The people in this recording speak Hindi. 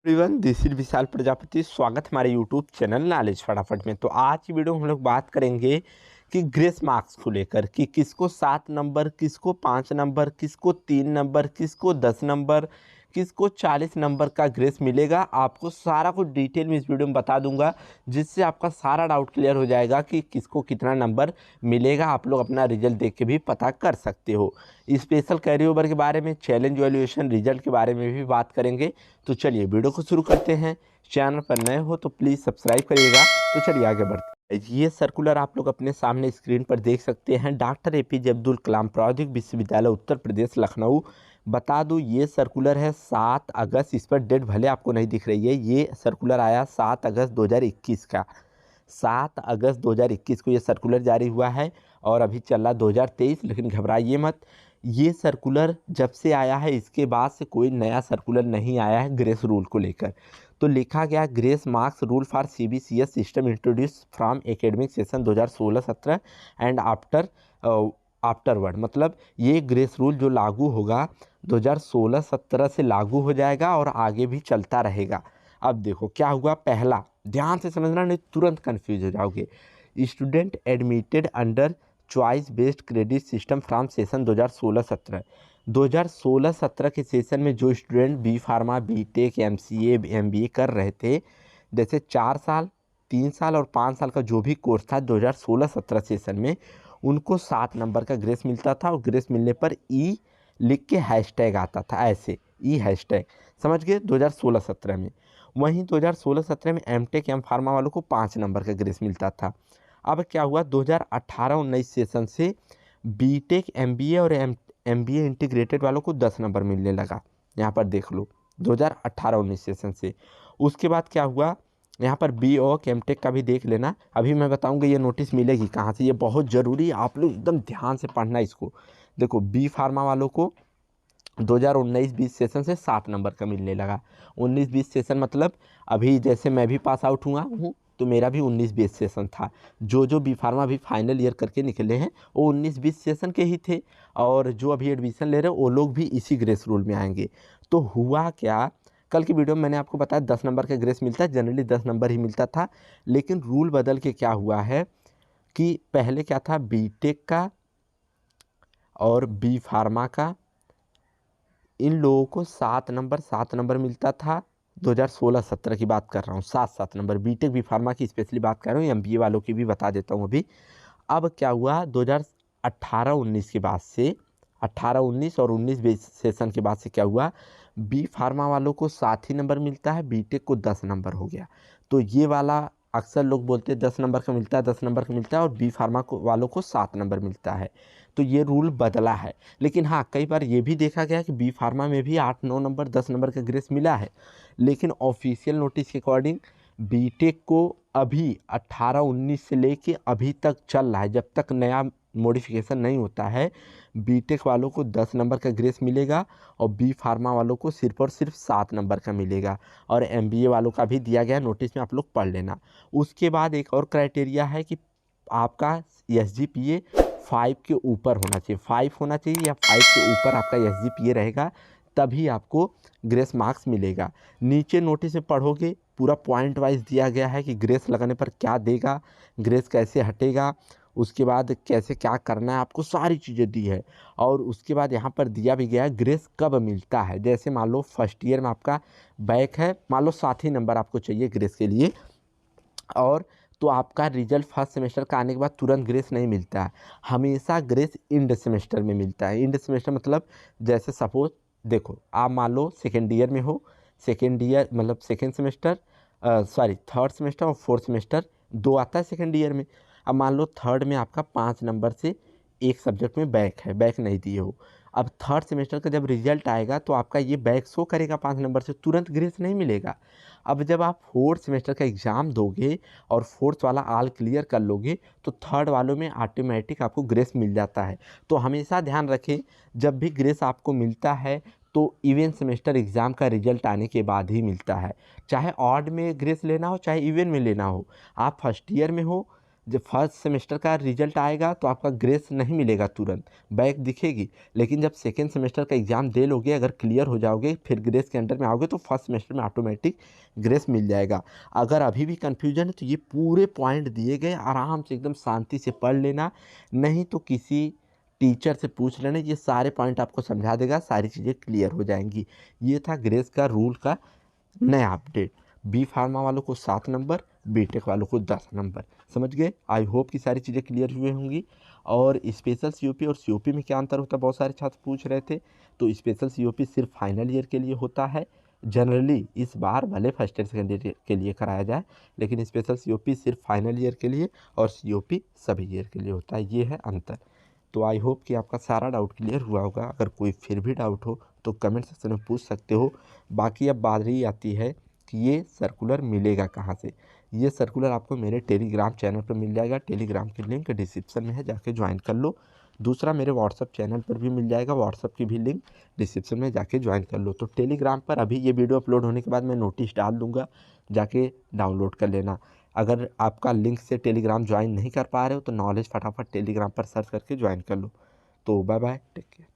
एवरीवन, दिस इज विशाल प्रजापति। स्वागत हमारे यूट्यूब चैनल नॉलेज फटाफट में। तो आज की वीडियो में हम लोग बात करेंगे कि ग्रेस मार्क्स को लेकर कि किसको 7 नंबर, किसको 5 नंबर, किसको 3 नंबर, किसको 10 नंबर, किसको 40 नंबर का ग्रेस मिलेगा। आपको सारा कुछ डिटेल में इस वीडियो में बता दूंगा, जिससे आपका सारा डाउट क्लियर हो जाएगा कि किसको कितना नंबर मिलेगा। आप लोग अपना रिजल्ट देख के भी पता कर सकते हो। स्पेशल कैरी ओवर के बारे में, चैलेंज वैल्यूएशन रिजल्ट के बारे में भी बात करेंगे। तो चलिए वीडियो को शुरू करते हैं। चैनल पर नए हो तो प्लीज़ सब्सक्राइब करिएगा। तो चलिए आगे बढ़ते हैं। ये सर्कुलर आप लोग अपने सामने स्क्रीन पर देख सकते हैं। डॉक्टर APJ अब्दुल कलाम प्रौद्योगिक विश्वविद्यालय उत्तर प्रदेश लखनऊ। बता दूं, ये सर्कुलर है 7 अगस्त। इस पर डेट भले आपको नहीं दिख रही है। ये सर्कुलर आया 7 अगस्त 2021 का। 7 अगस्त 2021 को ये सर्कुलर जारी हुआ है और अभी चल रहा 2023। लेकिन घबराइए मत, ये सर्कुलर जब से आया है इसके बाद से कोई नया सर्कुलर नहीं आया है ग्रेस रूल को लेकर। तो लिखा गया grace marks rule for CBCS system introduce from academic session 2016-17 and afterward. मतलब ये ग्रेस रूल जो लागू होगा 2016-17 से लागू हो जाएगा और आगे भी चलता रहेगा। अब देखो क्या हुआ। पहला, ध्यान से समझना नहीं तुरंत कंफ्यूज हो जाओगे। Student admitted under choice based credit system from session 2016-17। 2016-17 के सेशन में जो student B pharma, BTech, MCA, MBA कर रहे थे, जैसे 4 साल, 3 साल और 5 साल का जो भी कोर्स था 2016-17 सेशन में, उनको 7 नंबर का ग्रेस मिलता था। और ग्रेस मिलने पर ई लिख के हैशटैग आता था, ऐसे ई हैशटैग, समझ गए, 2016-17 में। वहीं 2016-17 में M.Tech, M फार्मा वालों को 5 नंबर का ग्रेस मिलता था। अब क्या हुआ, 2018-19 सेशन से BTech, MBA और MBA इंटीग्रेटेड वालों को 10 नंबर मिलने लगा। यहाँ पर देख लो 2018-19 सेशन से। उसके बाद क्या हुआ, यहाँ पर BOC, M.Tech का भी देख लेना। अभी मैं बताऊँगा ये नोटिस मिलेगी कहाँ से, ये बहुत ज़रूरी है, आप लोग एकदम ध्यान से पढ़ना इसको। देखो, बी फार्मा वालों को 2019-20 सेशन से 7 नंबर का मिलने लगा। 19-20 सेशन मतलब अभी जैसे मैं भी पास आउट हुआ हूँ तो मेरा भी 19-20 सेशन था। जो बी फार्मा अभी फाइनल ईयर करके निकले हैं वो 19-20 सेशन के ही थे, और जो अभी एडमिशन ले रहे हैं वो लोग भी इसी ग्रेस रूल में आएंगे। तो हुआ क्या, कल की वीडियो में मैंने आपको बताया 10 नंबर का ग्रेस मिलता है, जनरली 10 नंबर ही मिलता था। लेकिन रूल बदल के क्या हुआ है कि पहले क्या था, BTech का और बी फार्मा का, इन लोगों को 7 नंबर मिलता था। 2016-17 की बात कर रहा हूँ, 7 नंबर। BTech, बी फार्मा की स्पेशली बात कर रहा हूँ, MBA वालों की भी बता देता हूँ अभी। अब क्या हुआ, 2018-19 के बाद से, 18-19 और 19-20 सेशन के बाद से क्या हुआ, बी फार्मा वालों को 7 ही नंबर मिलता है, BTech को 10 नंबर हो गया। तो ये वाला अक्सर लोग बोलते हैं 10 नंबर का मिलता है, 10 नंबर का मिलता है, और बी फार्मा को वालों को 7 नंबर मिलता है। तो ये रूल बदला है। लेकिन हाँ, कई बार ये भी देखा गया कि बी फार्मा में भी 8-9 नंबर, 10 नंबर का ग्रेस मिला है। लेकिन ऑफिशियल नोटिस के अकॉर्डिंग BTech को अभी 18-19 से लेके अभी तक चल रहा है, जब तक नया मॉडिफिकेशन नहीं होता है, BTech वालों को 10 नंबर का ग्रेस मिलेगा और बी फार्मा वालों को सिर्फ और सिर्फ 7 नंबर का मिलेगा। और MBA वालों का भी दिया गया नोटिस में, आप लोग पढ़ लेना। उसके बाद एक और क्राइटेरिया है कि आपका SGPA 5 के ऊपर होना चाहिए, 5 होना चाहिए या 5 के ऊपर आपका SGPA रहेगा, तभी आपको ग्रेस मार्क्स मिलेगा। नीचे नोटिस में पढ़ोगे, पूरा पॉइंट वाइज दिया गया है कि ग्रेस लगने पर क्या देगा, ग्रेस कैसे हटेगा, उसके बाद कैसे क्या करना है, आपको सारी चीज़ें दी है। और उसके बाद यहाँ पर दिया भी गया है ग्रेस कब मिलता है। जैसे मान लो फर्स्ट ईयर में आपका बैक है, मान लो 7 ही नंबर आपको चाहिए ग्रेस के लिए, और तो आपका रिजल्ट फर्स्ट सेमेस्टर का आने के बाद तुरंत ग्रेस नहीं मिलता है, हमेशा ग्रेस इंड सेमेस्टर में मिलता है। इंड सेमेस्टर मतलब जैसे सपोज देखो, आप मान लो सेकेंड ईयर में हो, सेकेंड ईयर मतलब second semester, sorry third semester और फोर्थ सेमेस्टर दो आता है सेकेंड ईयर में। अब मान लो थर्ड में आपका 5 नंबर से एक सब्जेक्ट में बैक है, बैक नहीं दिए हो। अब थर्ड सेमेस्टर का जब रिजल्ट आएगा तो आपका ये बैक शो करेगा 5 नंबर से, तुरंत ग्रेस नहीं मिलेगा। अब जब आप फोर्थ सेमेस्टर का एग्ज़ाम दोगे और फोर्थ वाला ऑल क्लियर कर लोगे तो थर्ड वालों में ऑटोमेटिक आपको ग्रेस मिल जाता है। तो हमेशा ध्यान रखें, जब भी ग्रेस आपको मिलता है तो इवन सेमेस्टर एग्ज़ाम का रिजल्ट आने के बाद ही मिलता है। चाहे ऑड में ग्रेस लेना हो, चाहे इवन में लेना हो। आप फर्स्ट ईयर में हो, जब फर्स्ट सेमेस्टर का रिजल्ट आएगा तो आपका ग्रेस नहीं मिलेगा तुरंत, बैक दिखेगी। लेकिन जब सेकेंड सेमेस्टर का एग्ज़ाम दे लोगे, अगर क्लियर हो जाओगे, फिर ग्रेस के अंडर में आओगे तो फर्स्ट सेमेस्टर में ऑटोमेटिक ग्रेस मिल जाएगा। अगर अभी भी कन्फ्यूजन है तो ये पूरे पॉइंट दिए गए, आराम से एकदम शांति से पढ़ लेना, नहीं तो किसी टीचर से पूछ लेना, ये सारे पॉइंट आपको समझा देगा, सारी चीज़ें क्लियर हो जाएंगी। ये था ग्रेस का रूल का नया अपडेट। बी फार्मा वालों को 7 नंबर, बीटेक वालों को 10 नंबर। समझ गए? आई होप कि सारी चीज़ें क्लियर हुई होंगी। और स्पेशल सीओपी और सीओपी में क्या अंतर होता है, बहुत सारे छात्र पूछ रहे थे। तो स्पेशल सीओपी सिर्फ फाइनल ईयर के लिए होता है। जनरली इस बार भले फर्स्ट ईयर सेकेंड ईयर के लिए कराया जाए, लेकिन स्पेशल सीओपी सिर्फ फाइनल ईयर के लिए और सीओपी सभी ईयर के लिए होता है। ये है अंतर। तो आई होप कि आपका सारा डाउट क्लियर हुआ होगा। अगर कोई फिर भी डाउट हो तो कमेंट सेक्शन में पूछ सकते हो। बाकी अब बारी आती है कि ये सर्कुलर मिलेगा कहाँ से। ये सर्कुलर आपको मेरे टेलीग्राम चैनल पर मिल जाएगा। टेलीग्राम की लिंक डिस्क्रिप्शन में है, जाके ज्वाइन कर लो। दूसरा मेरे व्हाट्सअप चैनल पर भी मिल जाएगा, व्हाट्सअप की भी लिंक डिस्क्रिप्शन में, जाके ज्वाइन कर लो। तो टेलीग्राम पर अभी ये वीडियो अपलोड होने के बाद मैं नोटिस डाल दूँगा, जाके डाउनलोड कर लेना। अगर आपका लिंक से टेलीग्राम ज्वाइन नहीं कर पा रहे हो तो नॉलेज फटाफट टेलीग्राम पर सर्च करके ज्वाइन कर लो। तो बाय बाय, टेक केयर।